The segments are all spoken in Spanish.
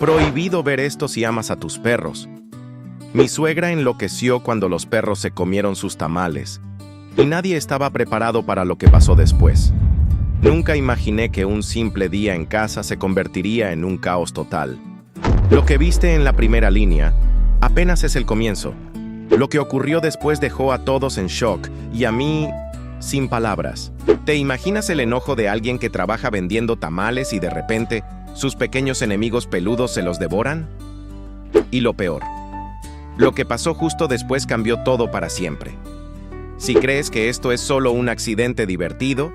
Prohibido ver esto si amas a tus perros. Mi suegra enloqueció cuando los perros se comieron sus tamales, y nadie estaba preparado para lo que pasó después. Nunca imaginé que un simple día en casa se convertiría en un caos total. Lo que viste en la primera línea apenas es el comienzo. Lo que ocurrió después dejó a todos en shock y a mí sin palabras. ¿Te imaginas el enojo de alguien que trabaja vendiendo tamales y de repente sus pequeños enemigos peludos se los devoran? Y lo peor, lo que pasó justo después cambió todo para siempre. Si crees que esto es solo un accidente divertido,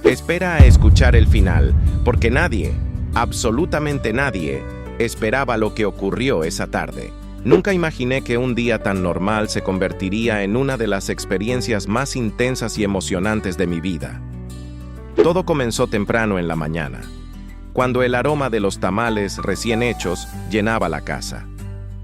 espera a escuchar el final, porque nadie, absolutamente nadie, esperaba lo que ocurrió esa tarde. Nunca imaginé que un día tan normal se convertiría en una de las experiencias más intensas y emocionantes de mi vida. Todo comenzó temprano en la mañana, cuando el aroma de los tamales recién hechos llenaba la casa.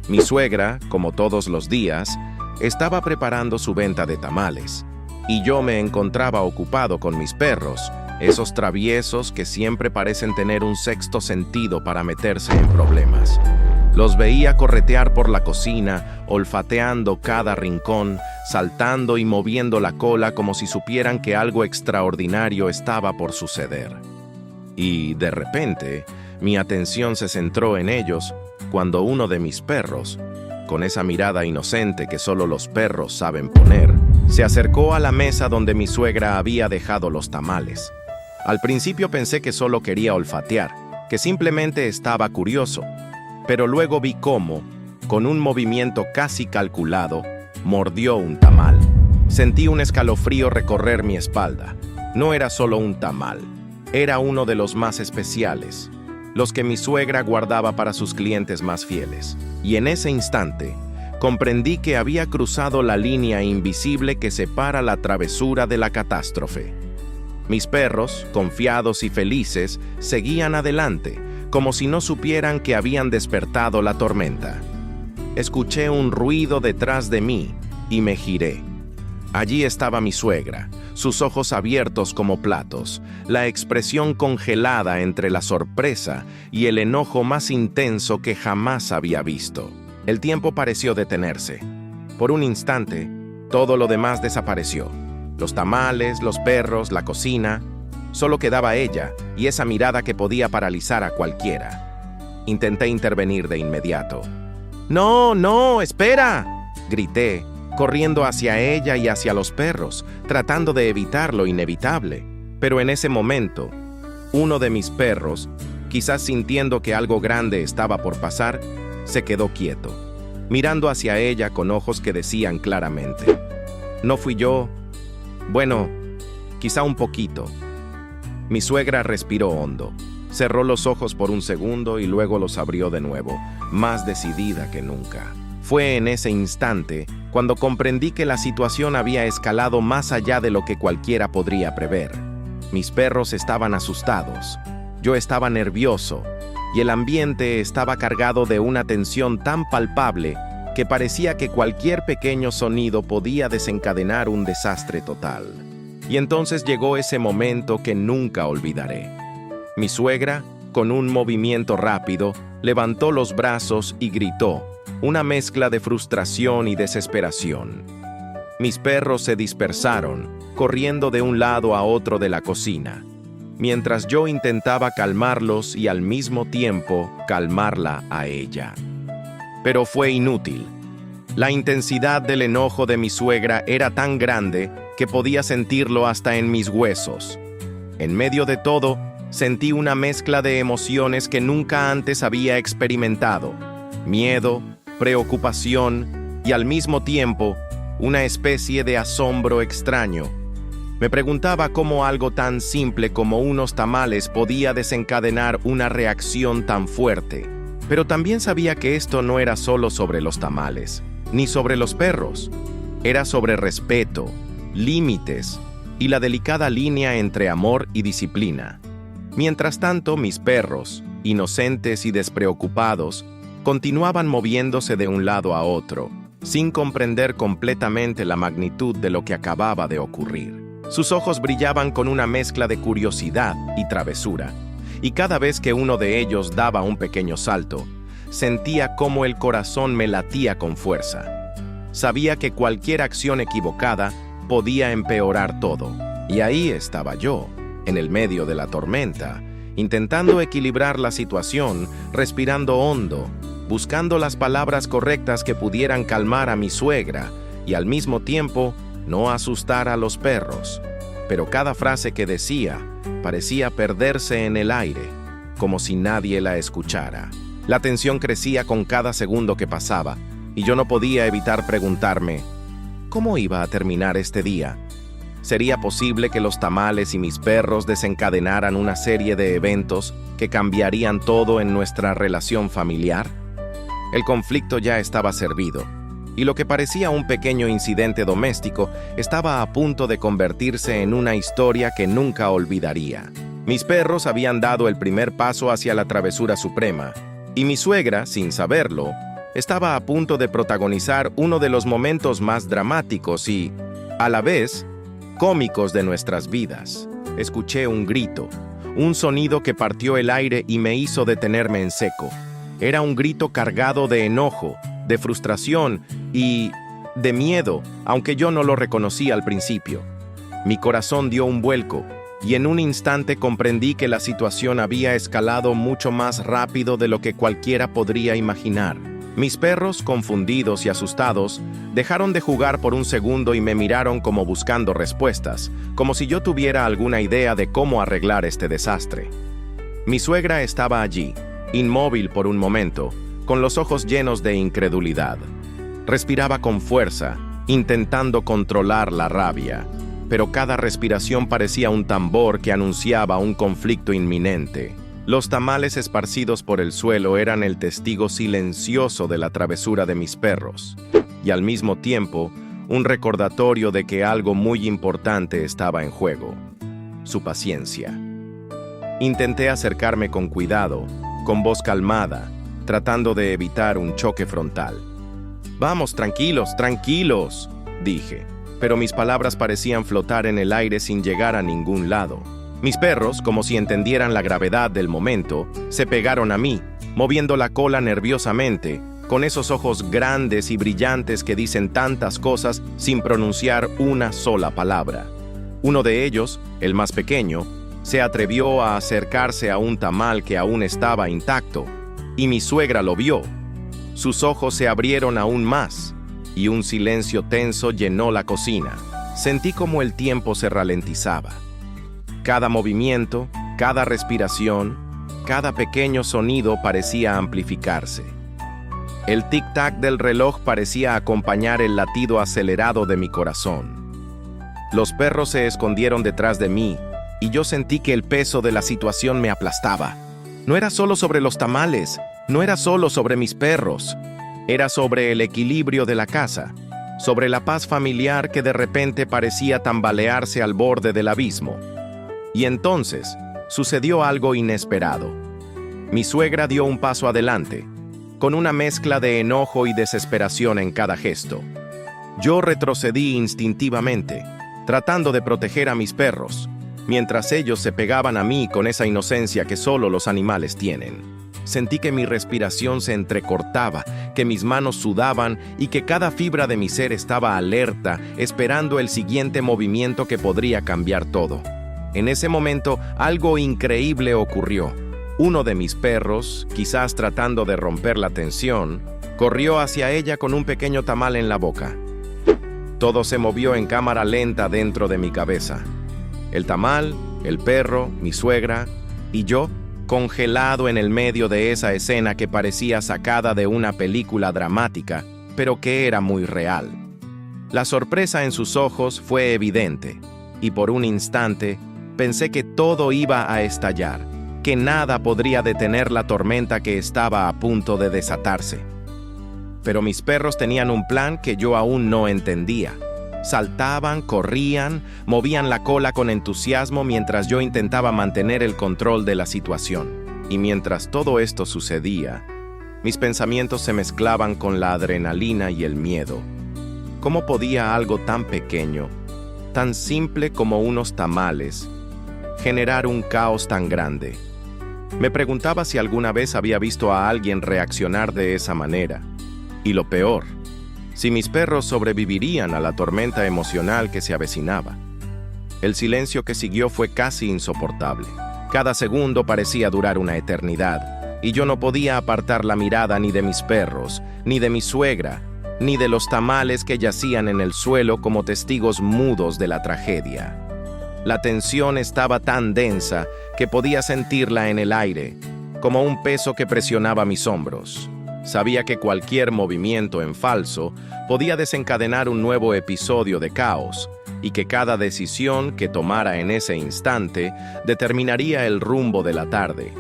Mi suegra, como todos los días, estaba preparando su venta de tamales, y yo me encontraba ocupado con mis perros, esos traviesos que siempre parecen tener un sexto sentido para meterse en problemas. Los veía corretear por la cocina, olfateando cada rincón, saltando y moviendo la cola como si supieran que algo extraordinario estaba por suceder. Y, de repente, mi atención se centró en ellos cuando uno de mis perros, con esa mirada inocente que solo los perros saben poner, se acercó a la mesa donde mi suegra había dejado los tamales. Al principio pensé que solo quería olfatear, que simplemente estaba curioso, pero luego vi cómo, con un movimiento casi calculado, mordió un tamal. Sentí un escalofrío recorrer mi espalda. No era solo un tamal, era uno de los más especiales, los que mi suegra guardaba para sus clientes más fieles. Y en ese instante, comprendí que había cruzado la línea invisible que separa la travesura de la catástrofe. Mis perros, confiados y felices, seguían adelante, como si no supieran que habían despertado la tormenta. Escuché un ruido detrás de mí y me giré. Allí estaba mi suegra, sus ojos abiertos como platos, la expresión congelada entre la sorpresa y el enojo más intenso que jamás había visto. El tiempo pareció detenerse. Por un instante, todo lo demás desapareció. Los tamales, los perros, la cocina. Solo quedaba ella y esa mirada que podía paralizar a cualquiera. Intenté intervenir de inmediato. ¡No, no, espera!, grité, corriendo hacia ella y hacia los perros, tratando de evitar lo inevitable. Pero en ese momento, uno de mis perros, quizás sintiendo que algo grande estaba por pasar, se quedó quieto, mirando hacia ella con ojos que decían claramente: «No fui yo. Bueno, quizá un poquito». Mi suegra respiró hondo, cerró los ojos por un segundo y luego los abrió de nuevo, más decidida que nunca. Fue en ese instante cuando comprendí que la situación había escalado más allá de lo que cualquiera podría prever. Mis perros estaban asustados, yo estaba nervioso, y el ambiente estaba cargado de una tensión tan palpable que parecía que cualquier pequeño sonido podía desencadenar un desastre total. Y entonces llegó ese momento que nunca olvidaré. Mi suegra, con un movimiento rápido, levantó los brazos y gritó, una mezcla de frustración y desesperación. Mis perros se dispersaron, corriendo de un lado a otro de la cocina, mientras yo intentaba calmarlos y al mismo tiempo calmarla a ella. Pero fue inútil. La intensidad del enojo de mi suegra era tan grande que podía sentirlo hasta en mis huesos. En medio de todo, sentí una mezcla de emociones que nunca antes había experimentado: miedo, preocupación y al mismo tiempo una especie de asombro extraño. Me preguntaba cómo algo tan simple como unos tamales podía desencadenar una reacción tan fuerte. Pero también sabía que esto no era solo sobre los tamales, ni sobre los perros. Era sobre respeto, límites y la delicada línea entre amor y disciplina. Mientras tanto, mis perros, inocentes y despreocupados, continuaban moviéndose de un lado a otro, sin comprender completamente la magnitud de lo que acababa de ocurrir. Sus ojos brillaban con una mezcla de curiosidad y travesura, y cada vez que uno de ellos daba un pequeño salto, sentía cómo el corazón me latía con fuerza. Sabía que cualquier acción equivocada podía empeorar todo. Y ahí estaba yo, en el medio de la tormenta, intentando equilibrar la situación, respirando hondo, buscando las palabras correctas que pudieran calmar a mi suegra y al mismo tiempo no asustar a los perros. Pero cada frase que decía parecía perderse en el aire, como si nadie la escuchara. La tensión crecía con cada segundo que pasaba, y yo no podía evitar preguntarme, ¿cómo iba a terminar este día? ¿Sería posible que los tamales y mis perros desencadenaran una serie de eventos que cambiarían todo en nuestra relación familiar? El conflicto ya estaba servido, y lo que parecía un pequeño incidente doméstico estaba a punto de convertirse en una historia que nunca olvidaría. Mis perros habían dado el primer paso hacia la travesura suprema, y mi suegra, sin saberlo, estaba a punto de protagonizar uno de los momentos más dramáticos y, a la vez, cómicos de nuestras vidas. Escuché un grito, un sonido que partió el aire y me hizo detenerme en seco. Era un grito cargado de enojo, de frustración y de miedo, aunque yo no lo reconocí al principio. Mi corazón dio un vuelco, y en un instante comprendí que la situación había escalado mucho más rápido de lo que cualquiera podría imaginar. Mis perros, confundidos y asustados, dejaron de jugar por un segundo y me miraron como buscando respuestas, como si yo tuviera alguna idea de cómo arreglar este desastre. Mi suegra estaba allí, inmóvil por un momento, con los ojos llenos de incredulidad. Respiraba con fuerza, intentando controlar la rabia, pero cada respiración parecía un tambor que anunciaba un conflicto inminente. Los tamales esparcidos por el suelo eran el testigo silencioso de la travesura de mis perros, y al mismo tiempo, un recordatorio de que algo muy importante estaba en juego: su paciencia. Intenté acercarme con cuidado, con voz calmada, tratando de evitar un choque frontal. «Vamos, tranquilos, tranquilos», dije, pero mis palabras parecían flotar en el aire sin llegar a ningún lado. Mis perros, como si entendieran la gravedad del momento, se pegaron a mí, moviendo la cola nerviosamente, con esos ojos grandes y brillantes que dicen tantas cosas sin pronunciar una sola palabra. Uno de ellos, el más pequeño, se atrevió a acercarse a un tamal que aún estaba intacto, y mi suegra lo vio. Sus ojos se abrieron aún más, y un silencio tenso llenó la cocina. Sentí como el tiempo se ralentizaba. Cada movimiento, cada respiración, cada pequeño sonido parecía amplificarse. El tic-tac del reloj parecía acompañar el latido acelerado de mi corazón. Los perros se escondieron detrás de mí, y yo sentí que el peso de la situación me aplastaba. No era solo sobre los tamales, no era solo sobre mis perros. Era sobre el equilibrio de la casa, sobre la paz familiar que de repente parecía tambalearse al borde del abismo. Y entonces, sucedió algo inesperado. Mi suegra dio un paso adelante, con una mezcla de enojo y desesperación en cada gesto. Yo retrocedí instintivamente, tratando de proteger a mis perros, mientras ellos se pegaban a mí con esa inocencia que solo los animales tienen. Sentí que mi respiración se entrecortaba, que mis manos sudaban y que cada fibra de mi ser estaba alerta, esperando el siguiente movimiento que podría cambiar todo. En ese momento, algo increíble ocurrió. Uno de mis perros, quizás tratando de romper la tensión, corrió hacia ella con un pequeño tamal en la boca. Todo se movió en cámara lenta dentro de mi cabeza. El tamal, el perro, mi suegra y yo, congelado en el medio de esa escena que parecía sacada de una película dramática, pero que era muy real. La sorpresa en sus ojos fue evidente, y por un instante pensé que todo iba a estallar, que nada podría detener la tormenta que estaba a punto de desatarse. Pero mis perros tenían un plan que yo aún no entendía. Saltaban, corrían, movían la cola con entusiasmo mientras yo intentaba mantener el control de la situación. Y mientras todo esto sucedía, mis pensamientos se mezclaban con la adrenalina y el miedo. ¿Cómo podía algo tan pequeño, tan simple como unos tamales, generar un caos tan grande? Me preguntaba si alguna vez había visto a alguien reaccionar de esa manera. Y lo peor, si mis perros sobrevivirían a la tormenta emocional que se avecinaba. El silencio que siguió fue casi insoportable. Cada segundo parecía durar una eternidad, y yo no podía apartar la mirada ni de mis perros, ni de mi suegra, ni de los tamales que yacían en el suelo como testigos mudos de la tragedia. La tensión estaba tan densa que podía sentirla en el aire, como un peso que presionaba mis hombros. Sabía que cualquier movimiento en falso podía desencadenar un nuevo episodio de caos, y que cada decisión que tomara en ese instante determinaría el rumbo de la tarde.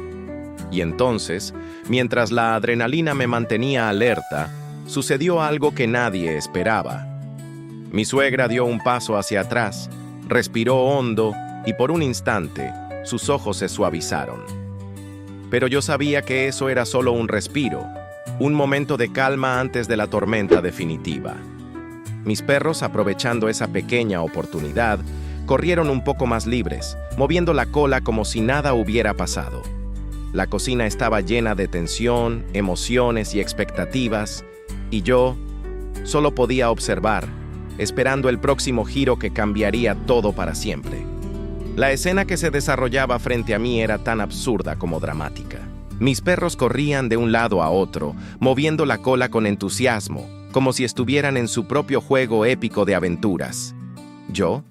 Y entonces, mientras la adrenalina me mantenía alerta, sucedió algo que nadie esperaba. Mi suegra dio un paso hacia atrás, respiró hondo y por un instante sus ojos se suavizaron. Pero yo sabía que eso era solo un respiro, un momento de calma antes de la tormenta definitiva. Mis perros, aprovechando esa pequeña oportunidad, corrieron un poco más libres, moviendo la cola como si nada hubiera pasado. La cocina estaba llena de tensión, emociones y expectativas, y yo solo podía observar, esperando el próximo giro que cambiaría todo para siempre. La escena que se desarrollaba frente a mí era tan absurda como dramática. Mis perros corrían de un lado a otro, moviendo la cola con entusiasmo, como si estuvieran en su propio juego épico de aventuras. Yo,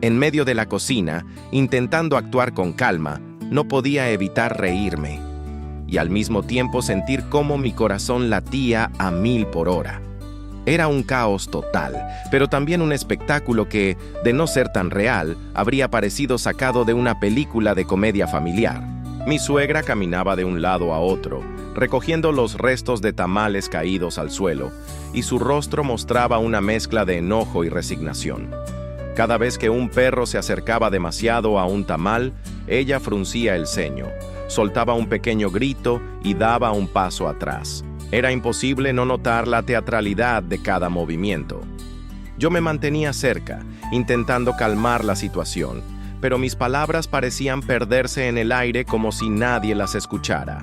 en medio de la cocina, intentando actuar con calma, no podía evitar reírme, y al mismo tiempo sentir cómo mi corazón latía a 1000 por hora. Era un caos total, pero también un espectáculo que, de no ser tan real, habría parecido sacado de una película de comedia familiar. Mi suegra caminaba de un lado a otro, recogiendo los restos de tamales caídos al suelo, y su rostro mostraba una mezcla de enojo y resignación. Cada vez que un perro se acercaba demasiado a un tamal, ella fruncía el ceño, soltaba un pequeño grito y daba un paso atrás. Era imposible no notar la teatralidad de cada movimiento. Yo me mantenía cerca, intentando calmar la situación, pero mis palabras parecían perderse en el aire como si nadie las escuchara.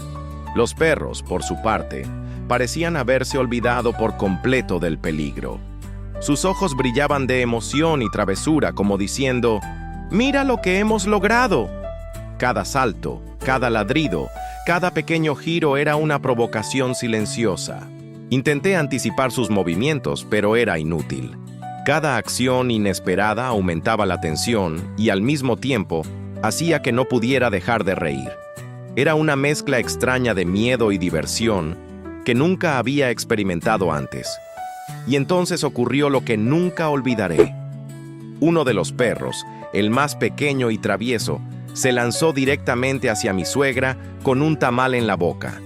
Los perros, por su parte, parecían haberse olvidado por completo del peligro. Sus ojos brillaban de emoción y travesura, como diciendo, «¡Mira lo que hemos logrado!». Cada salto, cada ladrido, cada pequeño giro era una provocación silenciosa. Intenté anticipar sus movimientos, pero era inútil. Cada acción inesperada aumentaba la tensión y, al mismo tiempo, hacía que no pudiera dejar de reír. Era una mezcla extraña de miedo y diversión que nunca había experimentado antes. Y entonces ocurrió lo que nunca olvidaré. Uno de los perros, el más pequeño y travieso, se lanzó directamente hacia mi suegra con un tamal en la boca.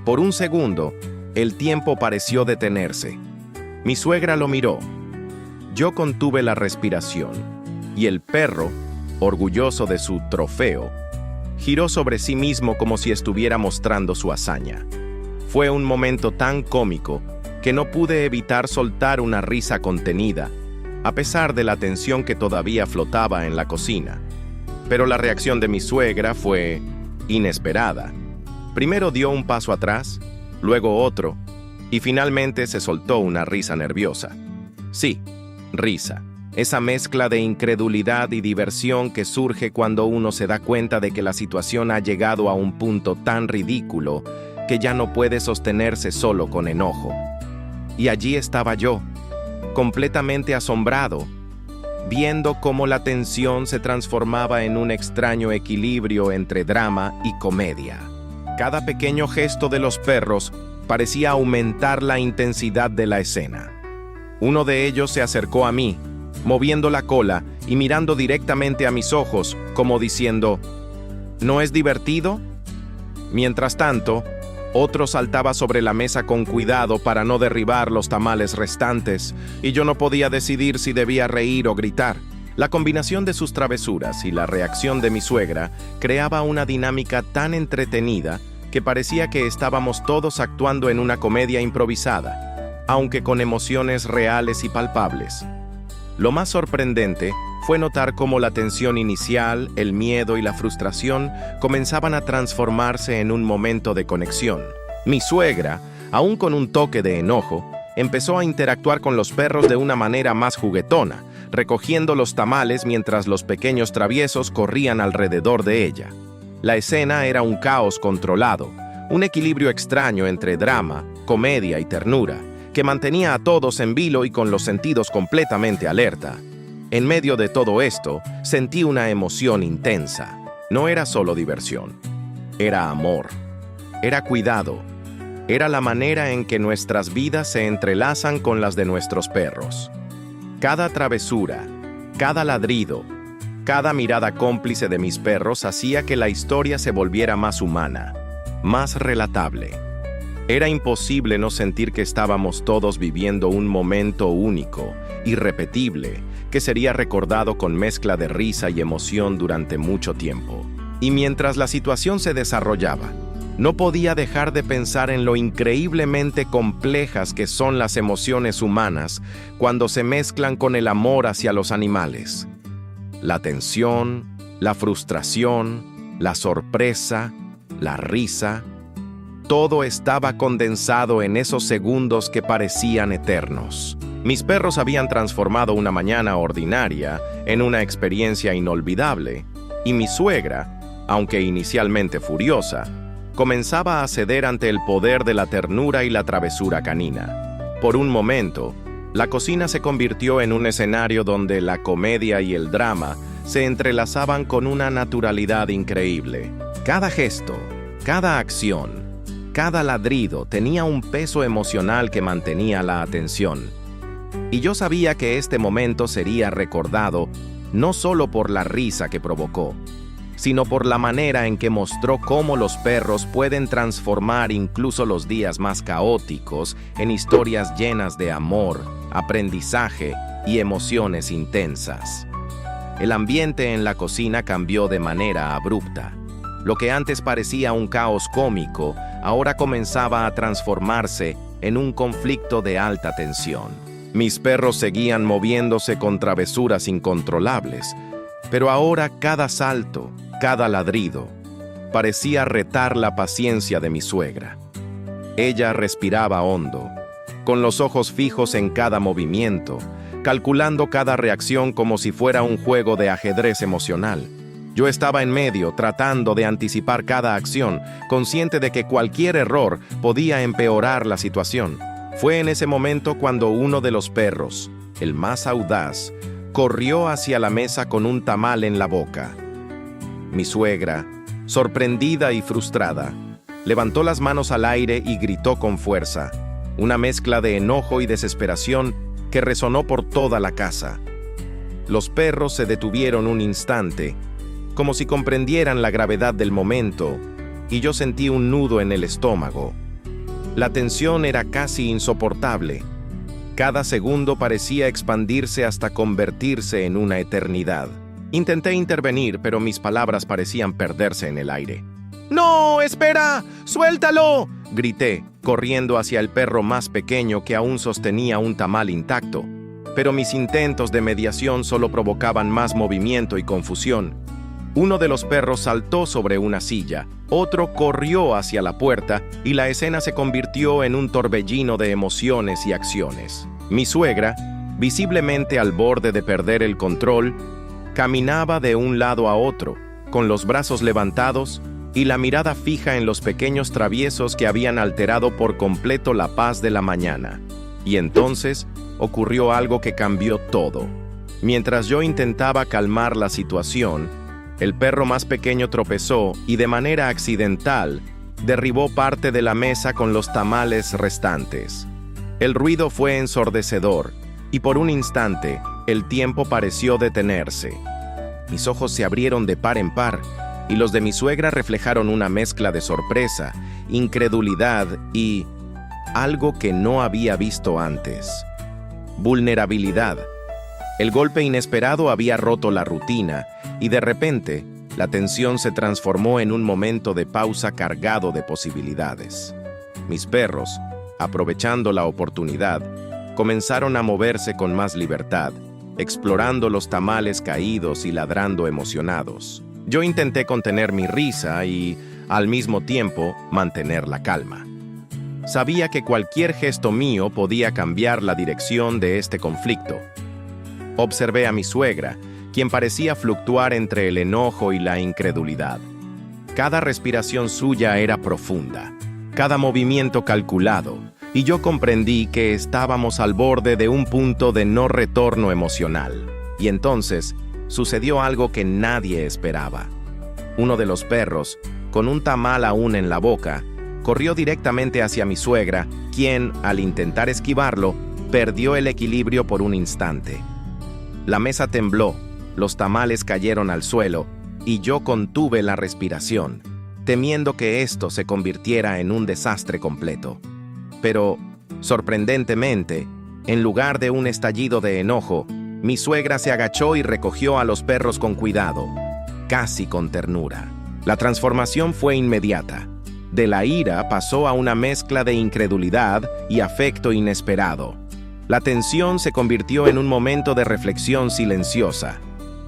Por un segundo, el tiempo pareció detenerse. Mi suegra lo miró. Yo contuve la respiración, y el perro, orgulloso de su trofeo, giró sobre sí mismo como si estuviera mostrando su hazaña. Fue un momento tan cómico que no pude evitar soltar una risa contenida, a pesar de la tensión que todavía flotaba en la cocina. Pero la reacción de mi suegra fue inesperada. Primero dio un paso atrás, luego otro, y finalmente se soltó una risa nerviosa. Sí, risa. Esa mezcla de incredulidad y diversión que surge cuando uno se da cuenta de que la situación ha llegado a un punto tan ridículo que ya no puede sostenerse solo con enojo. Y allí estaba yo, completamente asombrado, viendo cómo la tensión se transformaba en un extraño equilibrio entre drama y comedia. Cada pequeño gesto de los perros parecía aumentar la intensidad de la escena. Uno de ellos se acercó a mí, moviendo la cola y mirando directamente a mis ojos, como diciendo, ¿no es divertido? Mientras tanto, otro saltaba sobre la mesa con cuidado para no derribar los tamales restantes, y yo no podía decidir si debía reír o gritar. La combinación de sus travesuras y la reacción de mi suegra creaba una dinámica tan entretenida que parecía que estábamos todos actuando en una comedia improvisada, aunque con emociones reales y palpables. Lo más sorprendente fue notar cómo la tensión inicial, el miedo y la frustración comenzaban a transformarse en un momento de conexión. Mi suegra, aún con un toque de enojo, empezó a interactuar con los perros de una manera más juguetona, recogiendo los tamales mientras los pequeños traviesos corrían alrededor de ella. La escena era un caos controlado, un equilibrio extraño entre drama, comedia y ternura, que mantenía a todos en vilo y con los sentidos completamente alerta. En medio de todo esto, sentí una emoción intensa. No era solo diversión, era amor, era cuidado, era la manera en que nuestras vidas se entrelazan con las de nuestros perros. Cada travesura, cada ladrido, cada mirada cómplice de mis perros hacía que la historia se volviera más humana, más relatable. Era imposible no sentir que estábamos todos viviendo un momento único, irrepetible, que sería recordado con mezcla de risa y emoción durante mucho tiempo. Y mientras la situación se desarrollaba, no podía dejar de pensar en lo increíblemente complejas que son las emociones humanas cuando se mezclan con el amor hacia los animales. La tensión, la frustración, la sorpresa, la risa, todo estaba condensado en esos segundos que parecían eternos. Mis perros habían transformado una mañana ordinaria en una experiencia inolvidable, y mi suegra, aunque inicialmente furiosa, comenzaba a ceder ante el poder de la ternura y la travesura canina. Por un momento, la cocina se convirtió en un escenario donde la comedia y el drama se entrelazaban con una naturalidad increíble. Cada gesto, cada acción, cada ladrido tenía un peso emocional que mantenía la atención. Y yo sabía que este momento sería recordado no solo por la risa que provocó, sino por la manera en que mostró cómo los perros pueden transformar incluso los días más caóticos en historias llenas de amor, aprendizaje y emociones intensas. El ambiente en la cocina cambió de manera abrupta. Lo que antes parecía un caos cómico, ahora comenzaba a transformarse en un conflicto de alta tensión. Mis perros seguían moviéndose con travesuras incontrolables, pero ahora cada salto, cada ladrido, parecía retar la paciencia de mi suegra. Ella respiraba hondo, con los ojos fijos en cada movimiento, calculando cada reacción como si fuera un juego de ajedrez emocional. Yo estaba en medio, tratando de anticipar cada acción, consciente de que cualquier error podía empeorar la situación. Fue en ese momento cuando uno de los perros, el más audaz, corrió hacia la mesa con un tamal en la boca. Mi suegra, sorprendida y frustrada, levantó las manos al aire y gritó con fuerza, una mezcla de enojo y desesperación que resonó por toda la casa. Los perros se detuvieron un instante, como si comprendieran la gravedad del momento, y yo sentí un nudo en el estómago. La tensión era casi insoportable. Cada segundo parecía expandirse hasta convertirse en una eternidad. Intenté intervenir, pero mis palabras parecían perderse en el aire. ¡No, espera! ¡Suéltalo!, grité, corriendo hacia el perro más pequeño que aún sostenía un tamal intacto. Pero mis intentos de mediación solo provocaban más movimiento y confusión. Uno de los perros saltó sobre una silla, otro corrió hacia la puerta y la escena se convirtió en un torbellino de emociones y acciones. Mi suegra, visiblemente al borde de perder el control, caminaba de un lado a otro, con los brazos levantados y la mirada fija en los pequeños traviesos que habían alterado por completo la paz de la mañana. Y entonces ocurrió algo que cambió todo. Mientras yo intentaba calmar la situación, el perro más pequeño tropezó y de manera accidental derribó parte de la mesa con los tamales restantes. El ruido fue ensordecedor y por un instante el tiempo pareció detenerse. Mis ojos se abrieron de par en par y los de mi suegra reflejaron una mezcla de sorpresa, incredulidad y algo que no había visto antes: vulnerabilidad. El golpe inesperado había roto la rutina y de repente la tensión se transformó en un momento de pausa cargado de posibilidades. Mis perros, aprovechando la oportunidad, comenzaron a moverse con más libertad, explorando los tamales caídos y ladrando emocionados. Yo intenté contener mi risa y, al mismo tiempo, mantener la calma. Sabía que cualquier gesto mío podía cambiar la dirección de este conflicto. Observé a mi suegra, quien parecía fluctuar entre el enojo y la incredulidad. Cada respiración suya era profunda, cada movimiento calculado, y yo comprendí que estábamos al borde de un punto de no retorno emocional. Y entonces sucedió algo que nadie esperaba. Uno de los perros, con un tamal aún en la boca, corrió directamente hacia mi suegra, quien, al intentar esquivarlo, perdió el equilibrio por un instante. La mesa tembló, los tamales cayeron al suelo, y yo contuve la respiración, temiendo que esto se convirtiera en un desastre completo. Pero, sorprendentemente, en lugar de un estallido de enojo, mi suegra se agachó y recogió a los perros con cuidado, casi con ternura. La transformación fue inmediata. De la ira pasó a una mezcla de incredulidad y afecto inesperado. La tensión se convirtió en un momento de reflexión silenciosa.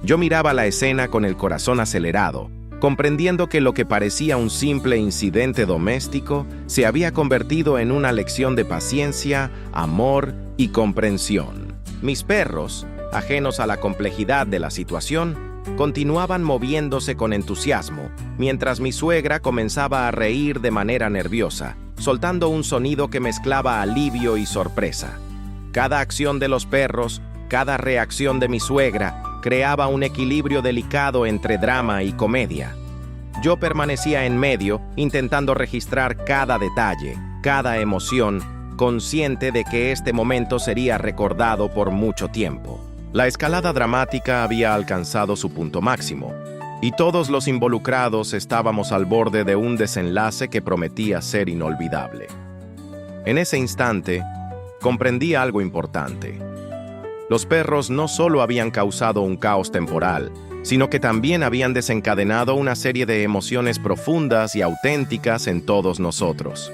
Yo miraba la escena con el corazón acelerado, comprendiendo que lo que parecía un simple incidente doméstico se había convertido en una lección de paciencia, amor y comprensión. Mis perros, ajenos a la complejidad de la situación, continuaban moviéndose con entusiasmo, mientras mi suegra comenzaba a reír de manera nerviosa, soltando un sonido que mezclaba alivio y sorpresa. Cada acción de los perros, cada reacción de mi suegra, creaba un equilibrio delicado entre drama y comedia. Yo permanecía en medio, intentando registrar cada detalle, cada emoción, consciente de que este momento sería recordado por mucho tiempo. La escalada dramática había alcanzado su punto máximo, y todos los involucrados estábamos al borde de un desenlace que prometía ser inolvidable. En ese instante, comprendí algo importante. Los perros no solo habían causado un caos temporal, sino que también habían desencadenado una serie de emociones profundas y auténticas en todos nosotros.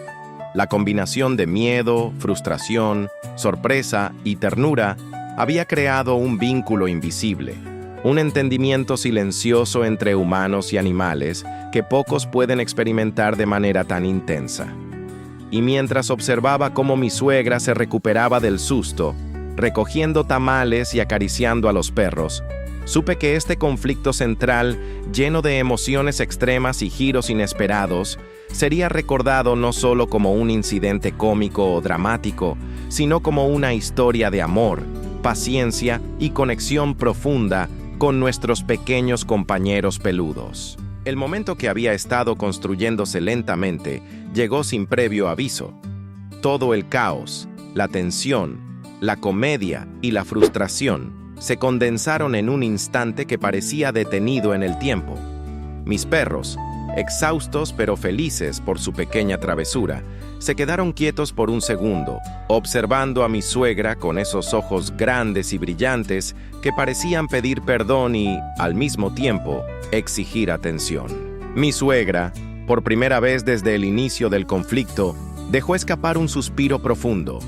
La combinación de miedo, frustración, sorpresa y ternura había creado un vínculo invisible, un entendimiento silencioso entre humanos y animales que pocos pueden experimentar de manera tan intensa. Y mientras observaba cómo mi suegra se recuperaba del susto, recogiendo tamales y acariciando a los perros, supe que este conflicto central, lleno de emociones extremas y giros inesperados, sería recordado no solo como un incidente cómico o dramático, sino como una historia de amor, paciencia y conexión profunda con nuestros pequeños compañeros peludos. El momento que había estado construyéndose lentamente llegó sin previo aviso. Todo el caos, la tensión, la comedia y la frustración se condensaron en un instante que parecía detenido en el tiempo. Mis perros, exhaustos pero felices por su pequeña travesura, se quedaron quietos por un segundo, observando a mi suegra con esos ojos grandes y brillantes que parecían pedir perdón y, al mismo tiempo, exigir atención. Mi suegra, por primera vez desde el inicio del conflicto, dejó escapar un suspiro profundo.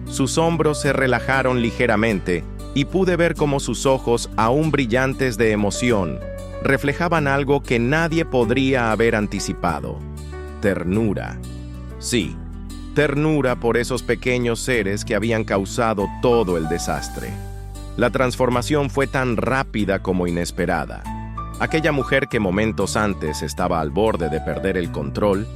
Sus hombros se relajaron ligeramente y pude ver cómo sus ojos, aún brillantes de emoción, reflejaban algo que nadie podría haber anticipado: ternura. Sí, ternura por esos pequeños seres que habían causado todo el desastre. La transformación fue tan rápida como inesperada. Aquella mujer que momentos antes estaba al borde de perder el control,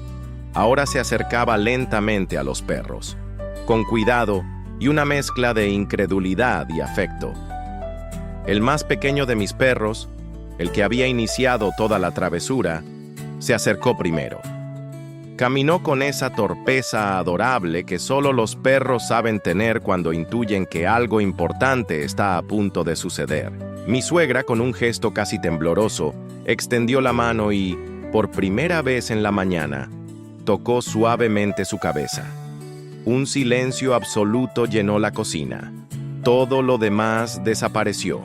ahora se acercaba lentamente a los perros, con cuidado y una mezcla de incredulidad y afecto. El más pequeño de mis perros, el que había iniciado toda la travesura, se acercó primero. Caminó con esa torpeza adorable que solo los perros saben tener cuando intuyen que algo importante está a punto de suceder. Mi suegra, con un gesto casi tembloroso, extendió la mano y, por primera vez en la mañana, tocó suavemente su cabeza. Un silencio absoluto llenó la cocina. Todo lo demás desapareció.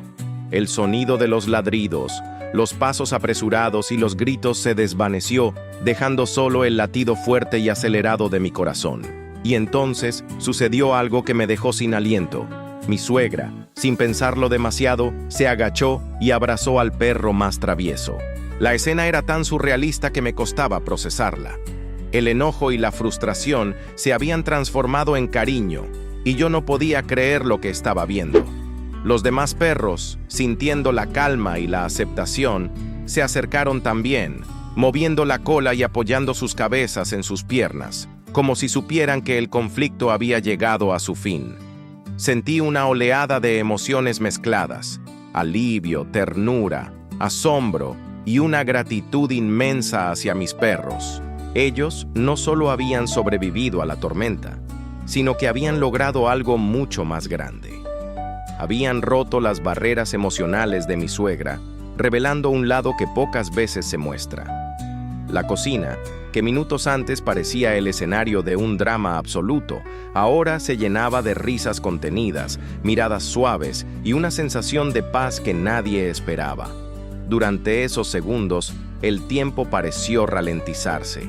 El sonido de los ladridos, los pasos apresurados y los gritos se desvaneció, dejando solo el latido fuerte y acelerado de mi corazón. Y entonces sucedió algo que me dejó sin aliento. Mi suegra, sin pensarlo demasiado, se agachó y abrazó al perro más travieso. La escena era tan surrealista que me costaba procesarla. El enojo y la frustración se habían transformado en cariño, y yo no podía creer lo que estaba viendo. Los demás perros, sintiendo la calma y la aceptación, se acercaron también, moviendo la cola y apoyando sus cabezas en sus piernas, como si supieran que el conflicto había llegado a su fin. Sentí una oleada de emociones mezcladas: alivio, ternura, asombro y una gratitud inmensa hacia mis perros. Ellos no solo habían sobrevivido a la tormenta, sino que habían logrado algo mucho más grande. Habían roto las barreras emocionales de mi suegra, revelando un lado que pocas veces se muestra. La cocina, que minutos antes parecía el escenario de un drama absoluto, ahora se llenaba de risas contenidas, miradas suaves y una sensación de paz que nadie esperaba. Durante esos segundos, el tiempo pareció ralentizarse.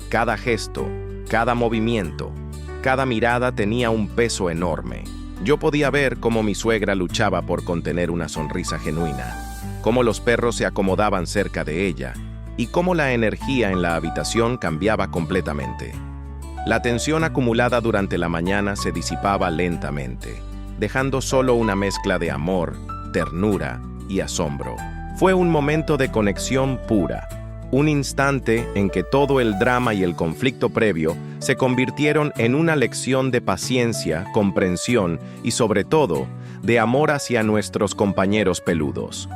Cada gesto, cada movimiento, cada mirada tenía un peso enorme. Yo podía ver cómo mi suegra luchaba por contener una sonrisa genuina, cómo los perros se acomodaban cerca de ella y cómo la energía en la habitación cambiaba completamente. La tensión acumulada durante la mañana se disipaba lentamente, dejando solo una mezcla de amor, ternura y asombro. Fue un momento de conexión pura, un instante en que todo el drama y el conflicto previo se convirtieron en una lección de paciencia, comprensión y, sobre todo, de amor hacia nuestros compañeros peludos.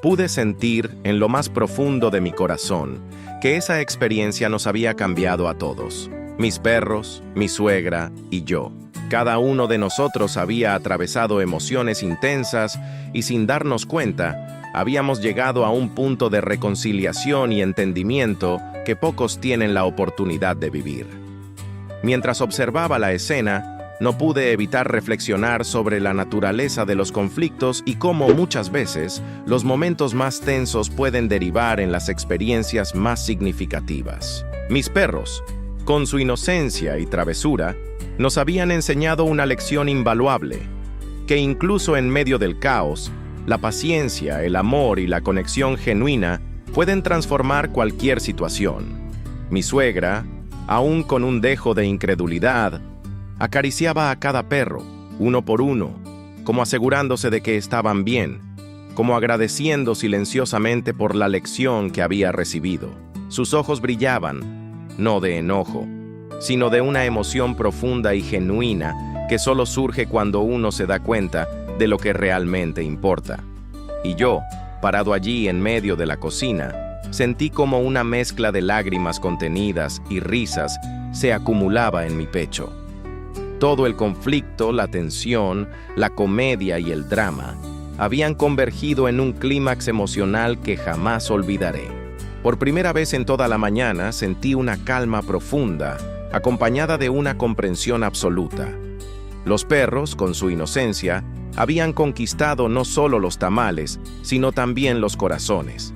Pude sentir, en lo más profundo de mi corazón, que esa experiencia nos había cambiado a todos. Mis perros, mi suegra y yo. Cada uno de nosotros había atravesado emociones intensas y, sin darnos cuenta, habíamos llegado a un punto de reconciliación y entendimiento que pocos tienen la oportunidad de vivir. Mientras observaba la escena, no pude evitar reflexionar sobre la naturaleza de los conflictos y cómo muchas veces los momentos más tensos pueden derivar en las experiencias más significativas. Mis perros, con su inocencia y travesura, nos habían enseñado una lección invaluable, que incluso en medio del caos, la paciencia, el amor y la conexión genuina pueden transformar cualquier situación. Mi suegra, aún con un dejo de incredulidad, acariciaba a cada perro, uno por uno, como asegurándose de que estaban bien, como agradeciendo silenciosamente por la lección que había recibido. Sus ojos brillaban, no de enojo, sino de una emoción profunda y genuina que solo surge cuando uno se da cuenta de lo que realmente importa. Y yo, parado allí en medio de la cocina, sentí como una mezcla de lágrimas contenidas y risas se acumulaba en mi pecho. Todo el conflicto, la tensión, la comedia y el drama habían convergido en un clímax emocional que jamás olvidaré. Por primera vez en toda la mañana sentí una calma profunda, acompañada de una comprensión absoluta. Los perros, con su inocencia, habían conquistado no solo los tamales, sino también los corazones.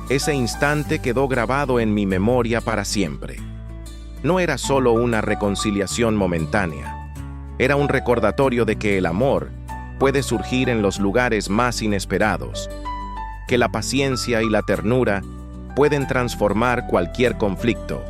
Ese instante quedó grabado en mi memoria para siempre. No era solo una reconciliación momentánea, era un recordatorio de que el amor puede surgir en los lugares más inesperados, que la paciencia y la ternura pueden transformar cualquier conflicto,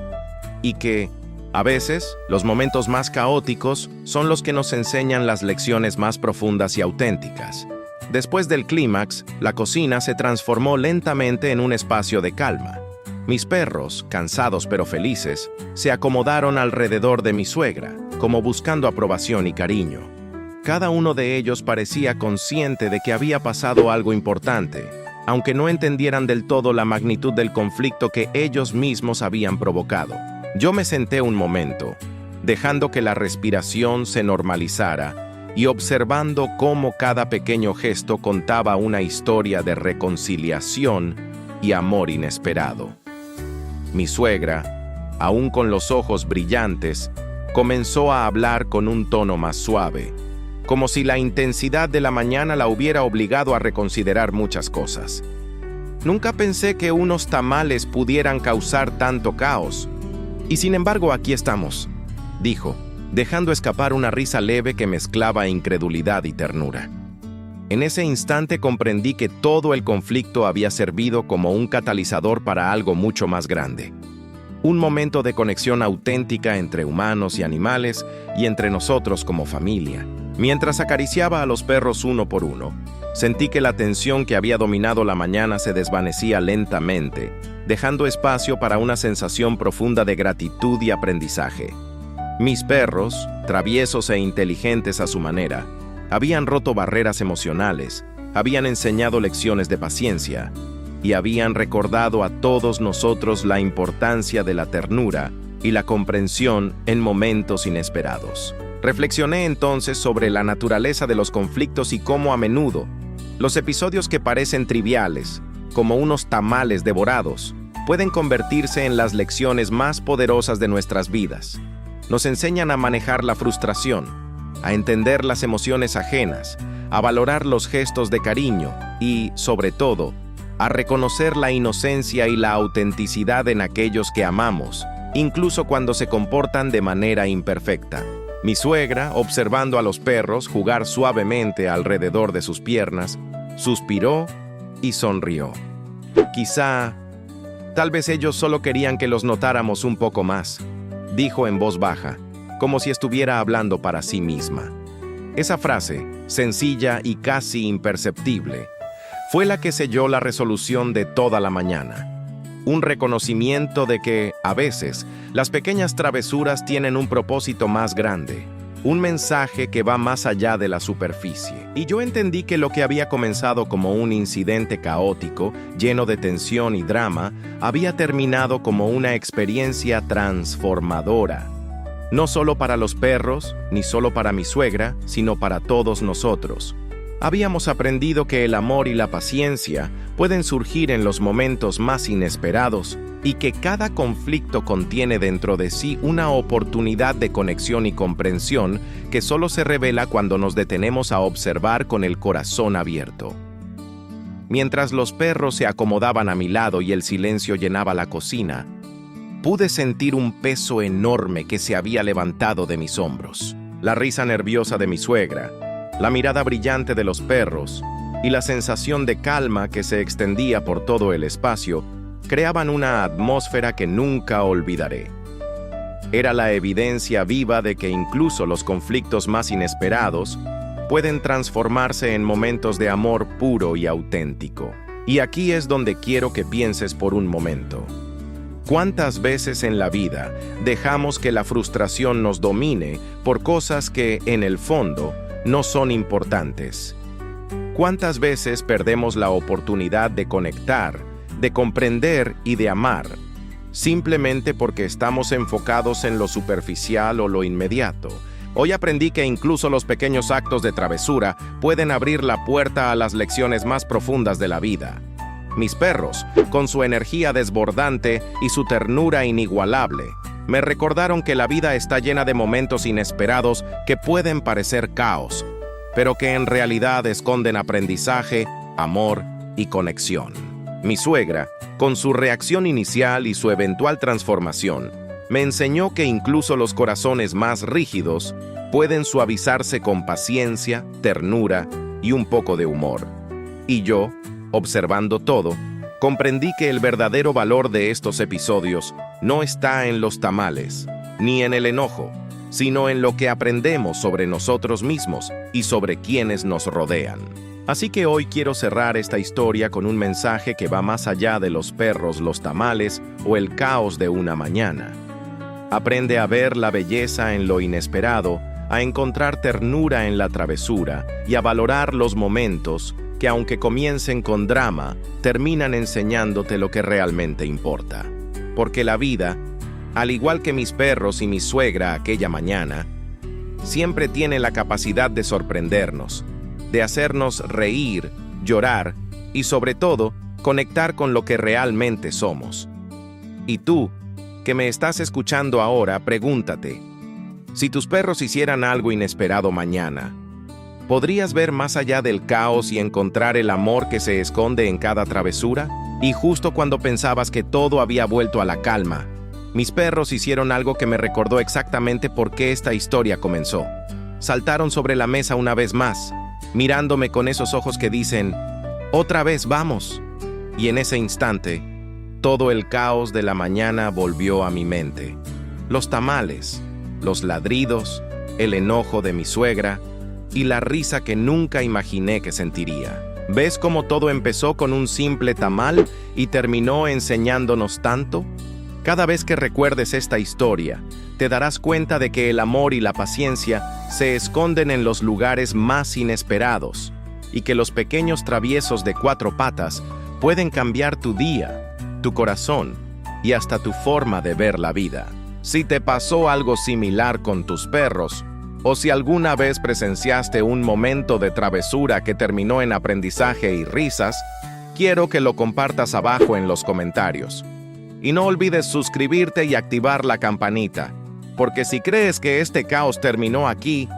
y que, a veces, los momentos más caóticos son los que nos enseñan las lecciones más profundas y auténticas. Después del clímax, la cocina se transformó lentamente en un espacio de calma. Mis perros, cansados pero felices, se acomodaron alrededor de mi suegra, como buscando aprobación y cariño. Cada uno de ellos parecía consciente de que había pasado algo importante, aunque no entendieran del todo la magnitud del conflicto que ellos mismos habían provocado. Yo me senté un momento, dejando que la respiración se normalizara y observando cómo cada pequeño gesto contaba una historia de reconciliación y amor inesperado. Mi suegra, aún con los ojos brillantes, comenzó a hablar con un tono más suave, como si la intensidad de la mañana la hubiera obligado a reconsiderar muchas cosas. Nunca pensé que unos tamales pudieran causar tanto caos. Y sin embargo, aquí estamos, dijo, dejando escapar una risa leve que mezclaba incredulidad y ternura. En ese instante comprendí que todo el conflicto había servido como un catalizador para algo mucho más grande. Un momento de conexión auténtica entre humanos y animales y entre nosotros como familia. Mientras acariciaba a los perros uno por uno, sentí que la tensión que había dominado la mañana se desvanecía lentamente, dejando espacio para una sensación profunda de gratitud y aprendizaje. Mis perros, traviesos e inteligentes a su manera, habían roto barreras emocionales, habían enseñado lecciones de paciencia y habían recordado a todos nosotros la importancia de la ternura y la comprensión en momentos inesperados. Reflexioné entonces sobre la naturaleza de los conflictos y cómo a menudo los episodios que parecen triviales, como unos tamales devorados, pueden convertirse en las lecciones más poderosas de nuestras vidas. Nos enseñan a manejar la frustración, a entender las emociones ajenas, a valorar los gestos de cariño y, sobre todo, a reconocer la inocencia y la autenticidad en aquellos que amamos, incluso cuando se comportan de manera imperfecta. Mi suegra, observando a los perros jugar suavemente alrededor de sus piernas, suspiró y sonrió. Tal vez ellos solo querían que los notáramos un poco más, dijo en voz baja, como si estuviera hablando para sí misma. Esa frase, sencilla y casi imperceptible, fue la que selló la resolución de toda la mañana. Un reconocimiento de que, a veces, las pequeñas travesuras tienen un propósito más grande, un mensaje que va más allá de la superficie. Y yo entendí que lo que había comenzado como un incidente caótico, lleno de tensión y drama, había terminado como una experiencia transformadora. No solo para los perros, ni solo para mi suegra, sino para todos nosotros. Habíamos aprendido que el amor y la paciencia pueden surgir en los momentos más inesperados y que cada conflicto contiene dentro de sí una oportunidad de conexión y comprensión que solo se revela cuando nos detenemos a observar con el corazón abierto. Mientras los perros se acomodaban a mi lado y el silencio llenaba la cocina, pude sentir un peso enorme que se había levantado de mis hombros. La risa nerviosa de mi suegra, la mirada brillante de los perros y la sensación de calma que se extendía por todo el espacio creaban una atmósfera que nunca olvidaré. Era la evidencia viva de que incluso los conflictos más inesperados pueden transformarse en momentos de amor puro y auténtico. Y aquí es donde quiero que pienses por un momento. ¿Cuántas veces en la vida dejamos que la frustración nos domine por cosas que, en el fondo, no son importantes? ¿Cuántas veces perdemos la oportunidad de conectar, de comprender y de amar, simplemente porque estamos enfocados en lo superficial o lo inmediato? Hoy aprendí que incluso los pequeños actos de travesura pueden abrir la puerta a las lecciones más profundas de la vida. Mis perros, con su energía desbordante y su ternura inigualable, me recordaron que la vida está llena de momentos inesperados que pueden parecer caos, pero que en realidad esconden aprendizaje, amor y conexión. Mi suegra, con su reacción inicial y su eventual transformación, me enseñó que incluso los corazones más rígidos pueden suavizarse con paciencia, ternura y un poco de humor. Y yo, observando todo, comprendí que el verdadero valor de estos episodios no está en los tamales, ni en el enojo, sino en lo que aprendemos sobre nosotros mismos y sobre quienes nos rodean. Así que hoy quiero cerrar esta historia con un mensaje que va más allá de los perros, los tamales o el caos de una mañana. Aprende a ver la belleza en lo inesperado, a encontrar ternura en la travesura y a valorar los momentos que, aunque comiencen con drama, terminan enseñándote lo que realmente importa. Porque la vida, al igual que mis perros y mi suegra aquella mañana, siempre tiene la capacidad de sorprendernos, de hacernos reír, llorar y, sobre todo, conectar con lo que realmente somos. Y tú, que me estás escuchando ahora, pregúntate, si tus perros hicieran algo inesperado mañana, ¿podrías ver más allá del caos y encontrar el amor que se esconde en cada travesura? Y justo cuando pensabas que todo había vuelto a la calma, Mis perros hicieron algo que me recordó exactamente por qué esta historia comenzó. Saltaron sobre la mesa una vez más, mirándome con esos ojos que dicen, «Otra vez, vamos». Y en ese instante, todo el caos de la mañana volvió a mi mente. Los tamales, los ladridos, el enojo de mi suegra y la risa que nunca imaginé que sentiría. ¿Ves cómo todo empezó con un simple tamal y terminó enseñándonos tanto? Cada vez que recuerdes esta historia, te darás cuenta de que el amor y la paciencia se esconden en los lugares más inesperados y que los pequeños traviesos de 4 patas pueden cambiar tu día, tu corazón y hasta tu forma de ver la vida. Si te pasó algo similar con tus perros, o si alguna vez presenciaste un momento de travesura que terminó en aprendizaje y risas, quiero que lo compartas abajo en los comentarios. Y no olvides suscribirte y activar la campanita, porque si crees que este caos terminó aquí,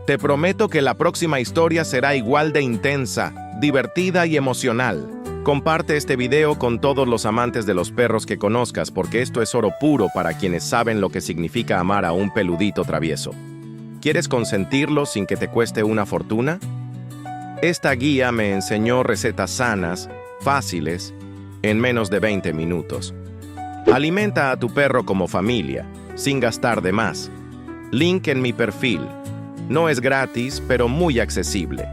te prometo que la próxima historia será igual de intensa, divertida y emocional. Comparte este video con todos los amantes de los perros que conozcas, porque esto es oro puro para quienes saben lo que significa amar a un peludito travieso. ¿Quieres consentirlo sin que te cueste una fortuna? Esta guía me enseñó recetas sanas, fáciles, en menos de 20 minutos. Alimenta a tu perro como familia, sin gastar de más. Link en mi perfil. No es gratis, pero muy accesible.